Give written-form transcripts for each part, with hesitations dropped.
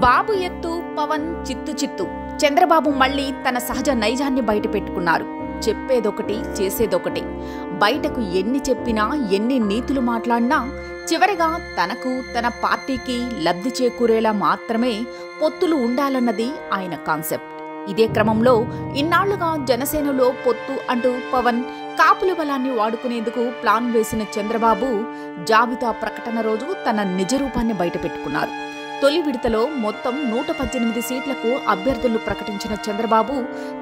బాబు ఎత్తు పవన్ చిత్తు చిత్తు. చంద్రబాబు మళ్లీ తన సహజ నైజాన్ని బయట పెట్టుకున్నారు. చెప్పేదొకటి చేసేదొకటి. బయటకు ఎన్ని చెప్పినా ఎన్ని నీతులు మాట్లాడినా చివరిగా తనకు తన పార్టీకి లబ్ధి చేకూరేలా మాత్రమే పొత్తులు ఉండాలన్నది ఆయన కాన్సెప్ట్. ఇదే క్రమంలో ఇన్నాళ్లుగా జనసేనలో పొత్తు అంటూ పవన్ కాపుల బలాన్ని వాడుకునేందుకు ప్లాన్ వేసిన చంద్రబాబు జాబితా ప్రకటన రోజు తన నిజరూపాన్ని బయటపెట్టుకున్నారు. తొలి విడతలో మొత్తం 118 సీట్లకు అభ్యర్థులు ప్రకటించిన చంద్రబాబు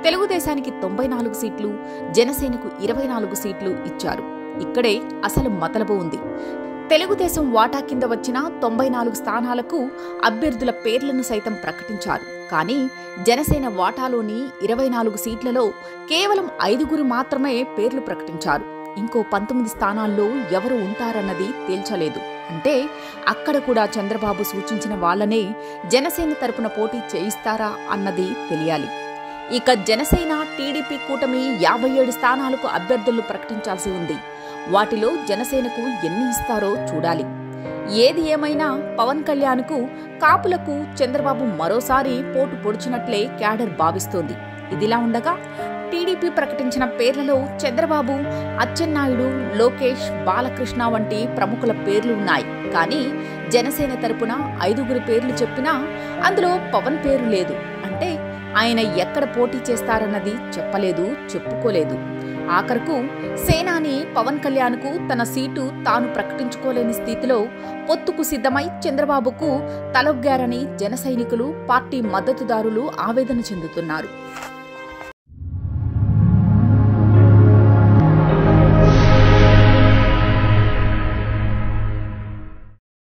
తెలుగుదేశానికి 94 సీట్లు, జనసేనకు 24 సీట్లు ఇచ్చారు. ఇక్కడే అసలు మతలబు ఉంది. తెలుగుదేశం వాటా కింద వచ్చిన 94 స్థానాలకు అభ్యర్థుల పేర్లను సైతం ప్రకటించారు. కానీ జనసేన వాటాలోని 24 సీట్లలో కేవలం 5 మాత్రమే పేర్లు ప్రకటించారు. ఇంకో 19 స్థానాల్లో ఎవరు ఉంటారన్నది తేల్చలేదు. అంటే అక్కడ కూడా చంద్రబాబు సూచించిన వాళ్లనే జనసేన తరపున పోటీ చేయిస్తారా అన్నది తెలియాలి. ఇక జనసేన టీడీపీ కూటమి 57 స్థానాలకు అభ్యర్థులు ప్రకటించాల్సి ఉంది. వాటిలో జనసేనకు ఎన్ని ఇస్తారో చూడాలి. ఏది ఏమైనా పవన్ కళ్యాణ్కు కాపులకు చంద్రబాబు మరోసారి పోటు పొడిచినట్లే క్యాడర్ భావిస్తోంది. ఇదిలా ఉండగా టీడీపీ ప్రకటించిన పేర్లలో చంద్రబాబు, అచ్చెన్నాయుడు, లోకేష్, బాలకృష్ణ వంటి ప్రముఖుల పేర్లు ఉన్నాయి. కానీ జనసేన తరపున 5 పేర్లు చెప్పినా అందులో పవన్ పేరు లేదు. అంటే ఆయన ఎక్కడ పోటీ చేస్తారన్నది చెప్పలేదు, చెప్పుకోలేదు. ఆఖరకు సేనాని పవన్ కళ్యాణ్కు తన సీటు తాను ప్రకటించుకోలేని స్థితిలో పొత్తుకు సిద్ధమై చంద్రబాబుకు తలొగ్గారని జన సైనికులు, పార్టీ మద్దతుదారులు ఆవేదన చెందుతున్నారు.